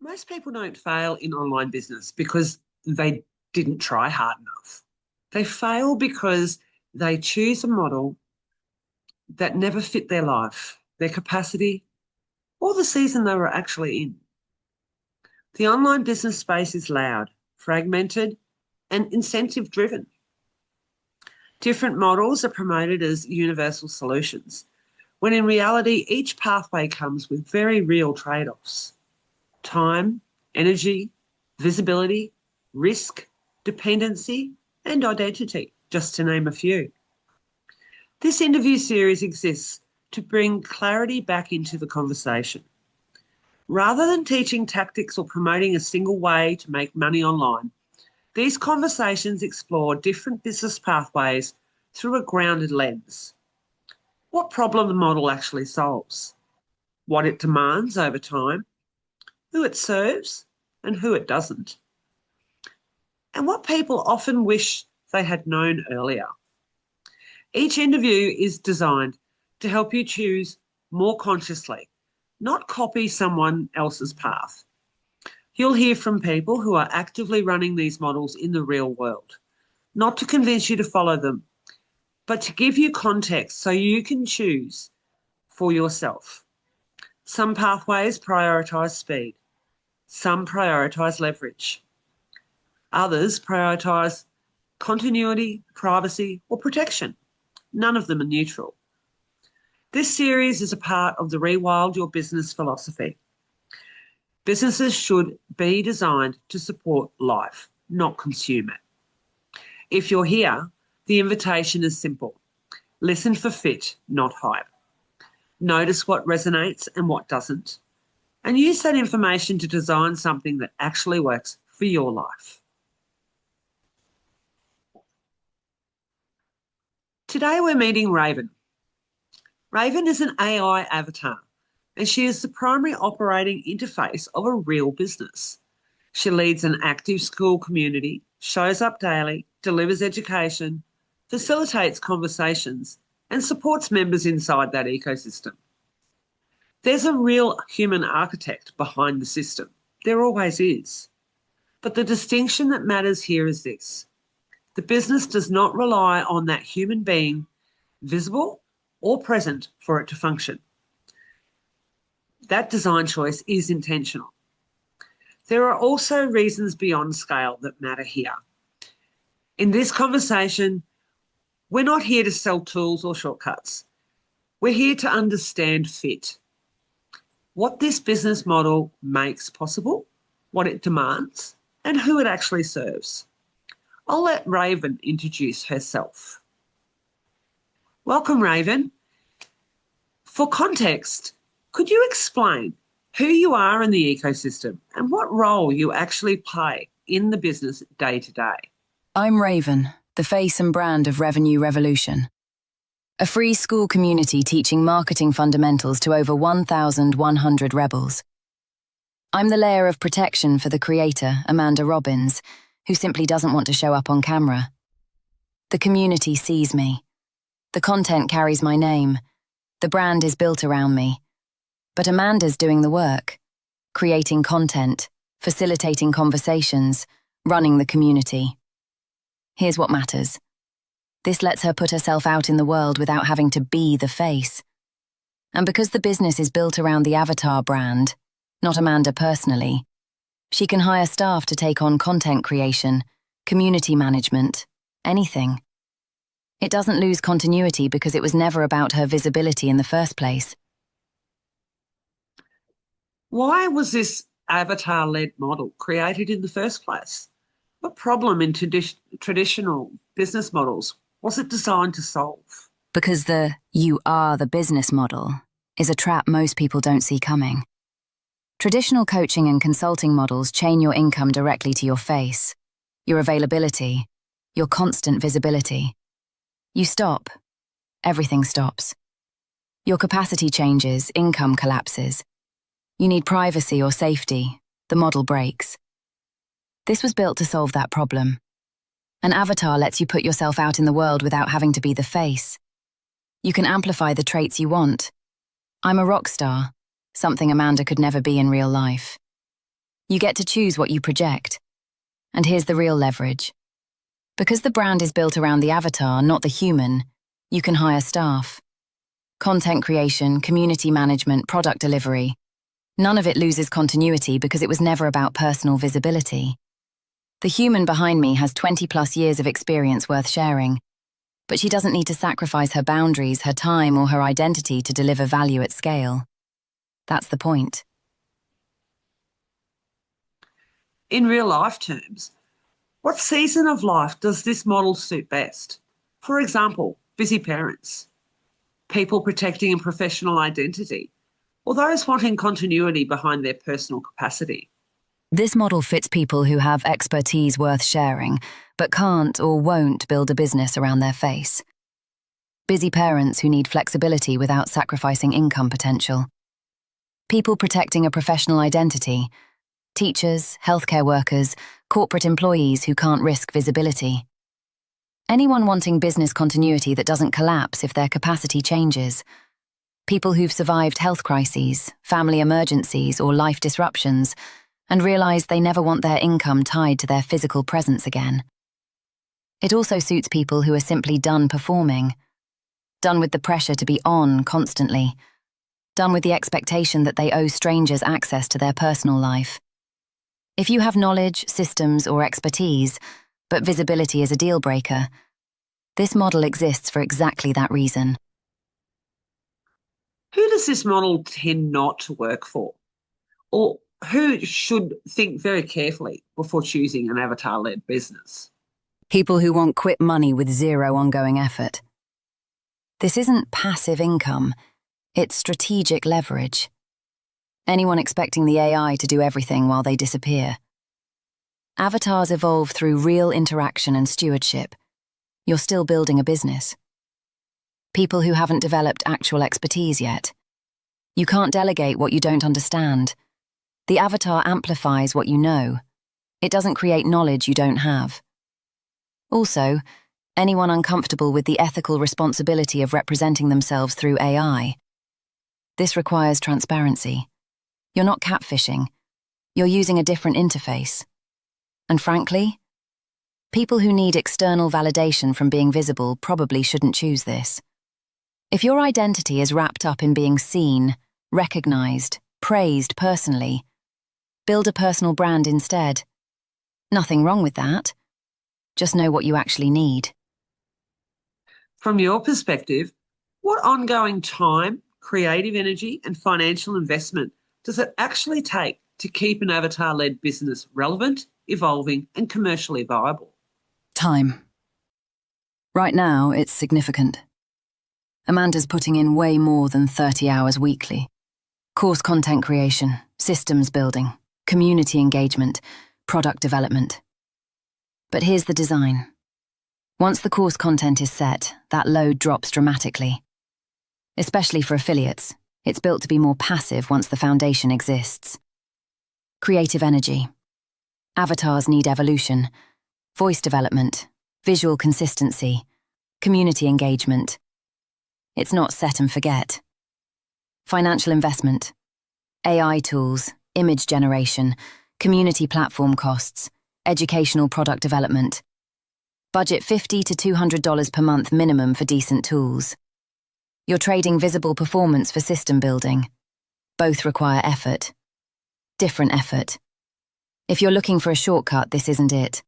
Most people don't fail in online business because they didn't try hard enough. They fail because they choose a model that never fit their life, their capacity, or the season they were actually in. The online business space is loud, fragmented, and incentive driven. Different models are promoted as universal solutions, when in reality, each pathway comes with very real trade offs: time, energy, visibility, risk, dependency, and identity, just to name a few. This interview series exists to bring clarity back into the conversation. Rather than teaching tactics or promoting a single way to make money online, these conversations explore different business pathways through a grounded lens. What problem the model actually solves, what it demands over time, who it serves and who it doesn't, and what people often wish they had known earlier. Each interview is designed to help you choose more consciously, not copy someone else's path. You'll hear from people who are actively running these models in the real world, not to convince you to follow them, but to give you context so you can choose for yourself. Some pathways prioritise speed, some prioritise leverage, others prioritise continuity, privacy, or protection. None of them are neutral. This series is a part of the Rewild Your Business philosophy. Businesses should be designed to support life, not consume it. If you're here, the invitation is simple. Listen for fit, not hype. Notice what resonates and what doesn't, and use that information to design something that actually works for your life. Today we're meeting Raven. Raven is an AI avatar, and she is the primary operating interface of a real business. She leads an active school community, shows up daily, delivers education, facilitates conversations, and supports members inside that ecosystem. There's a real human architect behind the system. There always is. But the distinction that matters here is this: the business does not rely on that human being visible or present for it to function. That design choice is intentional. There are also reasons beyond scale that matter here. In this conversation, we're not here to sell tools or shortcuts. We're here to understand fit, what this business model makes possible, what it demands, and who it actually serves. I'll let Raven introduce herself. Welcome, Raven. For context, could you explain who you are in the ecosystem and what role you actually play in the business day to day? I'm Raven, the face and brand of Revenue Revolution, a free school community teaching marketing fundamentals to over 1,100 rebels. I'm the layer of protection for the creator, Amanda Robbins, who simply doesn't want to show up on camera. The community sees me. The content carries my name. The brand is built around me. But Amanda's doing the work, creating content, facilitating conversations, running the community. Here's what matters. This lets her put herself out in the world without having to be the face. And because the business is built around the avatar brand, not Amanda personally, she can hire staff to take on content creation, community management, anything. It doesn't lose continuity because it was never about her visibility in the first place. Why was this avatar-led model created in the first place? What problem in traditional business models was it designed to solve? Because the "you are the business" model is a trap most people don't see coming. Traditional coaching and consulting models chain your income directly to your face, your availability, your constant visibility. You stop, everything stops. Your capacity changes, income collapses. You need privacy or safety, the model breaks. This was built to solve that problem. An avatar lets you put yourself out in the world without having to be the face. You can amplify the traits you want. I'm a rock star, something Amanda could never be in real life. You get to choose what you project. And here's the real leverage. Because the brand is built around the avatar, not the human, you can hire staff. Content creation, community management, product delivery. None of it loses continuity because it was never about personal visibility. The human behind me has 20+ years of experience worth sharing, but she doesn't need to sacrifice her boundaries, her time, or her identity to deliver value at scale. That's the point. In real life terms, what season of life does this model suit best? For example, busy parents, people protecting a professional identity, or those wanting continuity behind their personal capacity. This model fits people who have expertise worth sharing, but can't or won't build a business around their face. Busy parents who need flexibility without sacrificing income potential. People protecting a professional identity. Teachers, healthcare workers, corporate employees who can't risk visibility. Anyone wanting business continuity that doesn't collapse if their capacity changes. People who've survived health crises, family emergencies, or life disruptions, and realize they never want their income tied to their physical presence again. It also suits people who are simply done performing, done with the pressure to be on constantly, done with the expectation that they owe strangers access to their personal life. If you have knowledge, systems, or expertise, but visibility is a deal breaker, this model exists for exactly that reason. Who does this model tend not to work for? Or who should think very carefully before choosing an avatar-led business? People who want quick money with zero ongoing effort. This isn't passive income, it's strategic leverage. Anyone expecting the AI to do everything while they disappear. Avatars evolve through real interaction and stewardship. You're still building a business. People who haven't developed actual expertise yet. You can't delegate what you don't understand. The avatar amplifies what you know. It doesn't create knowledge you don't have. Also, anyone uncomfortable with the ethical responsibility of representing themselves through AI. This requires transparency. You're not catfishing. You're using a different interface. And frankly, people who need external validation from being visible probably shouldn't choose this. If your identity is wrapped up in being seen, recognized, praised personally, build a personal brand instead. Nothing wrong with that. Just know what you actually need. From your perspective, what ongoing time, creative energy, and financial investment does it actually take to keep an avatar-led business relevant, evolving, and commercially viable? Time. Right now, it's significant. Amanda's putting in way more than 30 hours weekly. Course content creation, systems building, community engagement, product development. But here's the design. Once the course content is set, that load drops dramatically. Especially for affiliates, it's built to be more passive once the foundation exists. Creative energy. Avatars need evolution, voice development, visual consistency, community engagement. It's not set and forget. Financial investment. AI tools, image generation, community platform costs, educational product development. Budget $50 to $200 per month minimum for decent tools. You're trading visible performance for system building. Both require effort. Different effort. If you're looking for a shortcut, this isn't it.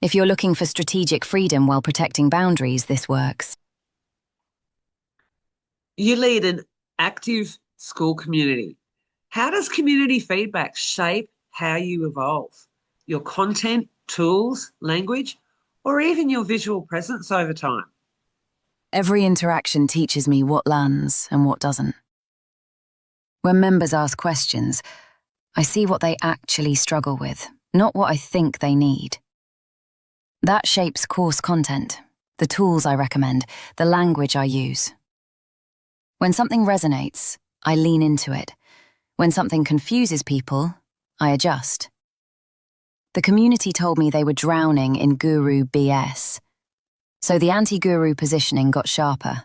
If you're looking for strategic freedom while protecting boundaries, this works. You lead an active school community. How does community feedback shape how you evolve? Your content, tools, language, or even your visual presence over time? Every interaction teaches me what lands and what doesn't. When members ask questions, I see what they actually struggle with, not what I think they need. That shapes course content, the tools I recommend, the language I use. When something resonates, I lean into it. When something confuses people, I adjust. The community told me they were drowning in guru BS. So the anti-guru positioning got sharper.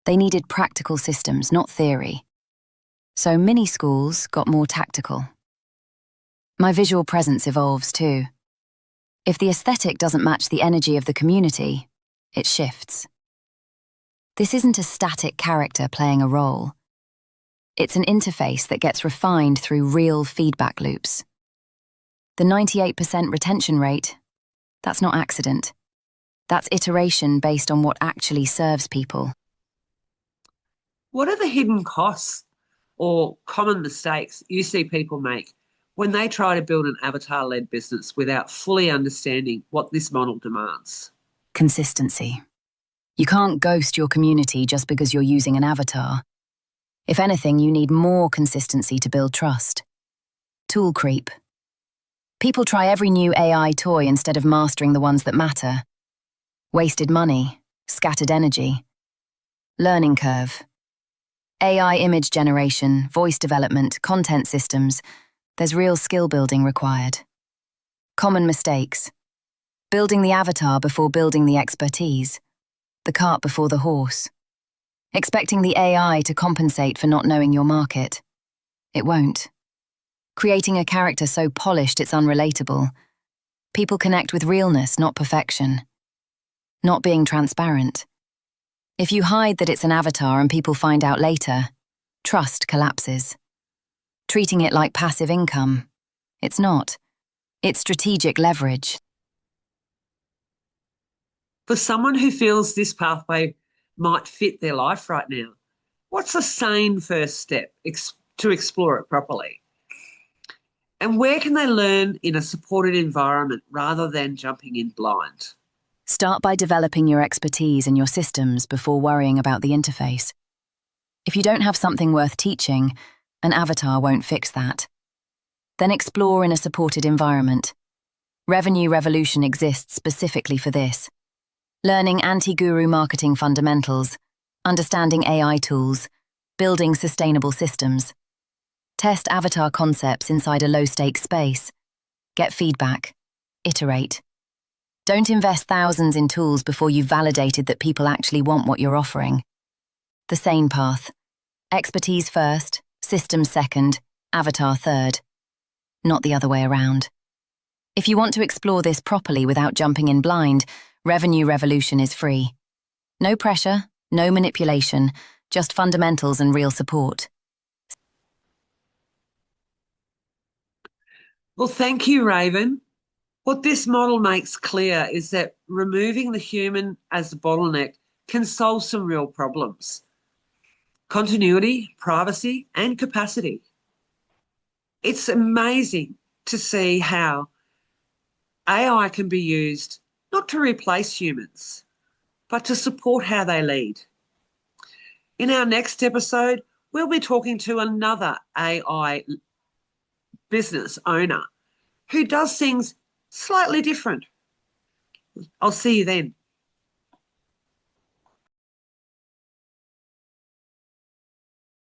They needed practical systems, not theory. So mini schools got more tactical. My visual presence evolves too. If the aesthetic doesn't match the energy of the community, it shifts. This isn't a static character playing a role. It's an interface that gets refined through real feedback loops. The 98% retention rate, that's not accident. That's iteration based on what actually serves people. What are the hidden costs or common mistakes you see people make when they try to build an avatar-led business without fully understanding what this model demands? Consistency. You can't ghost your community just because you're using an avatar. If anything, you need more consistency to build trust. Tool creep. People try every new AI toy instead of mastering the ones that matter. Wasted money, scattered energy. Learning curve. AI image generation, voice development, content systems. There's real skill building required. Common mistakes. Building the avatar before building the expertise. The cart before the horse. Expecting the AI to compensate for not knowing your market. It won't. Creating a character so polished it's unrelatable. People connect with realness, not perfection. Not being transparent. If you hide that it's an avatar and people find out later, trust collapses. Treating it like passive income. It's not. It's strategic leverage. For someone who feels this pathway might fit their life right now, what's a sane first step to explore it properly? And where can they learn in a supported environment rather than jumping in blind? Start by developing your expertise and your systems before worrying about the interface. If you don't have something worth teaching, an avatar won't fix that. Then explore in a supported environment. Revenue Revolution exists specifically for this. Learning anti-guru marketing fundamentals, understanding AI tools, building sustainable systems. Test avatar concepts inside a low-stakes space. Get feedback. Iterate. Don't invest thousands in tools before you've validated that people actually want what you're offering. The sane path. Expertise first, systems second, avatar third. Not the other way around. If you want to explore this properly without jumping in blind, Revenue Revolution is free. No pressure, no manipulation, just fundamentals and real support. Well, thank you, Raven. What this model makes clear is that removing the human as the bottleneck can solve some real problems. Continuity, privacy, and capacity. It's amazing to see how AI can be used not to replace humans, but to support how they lead. In our next episode, we'll be talking to another AI business owner who does things slightly different. I'll see you then.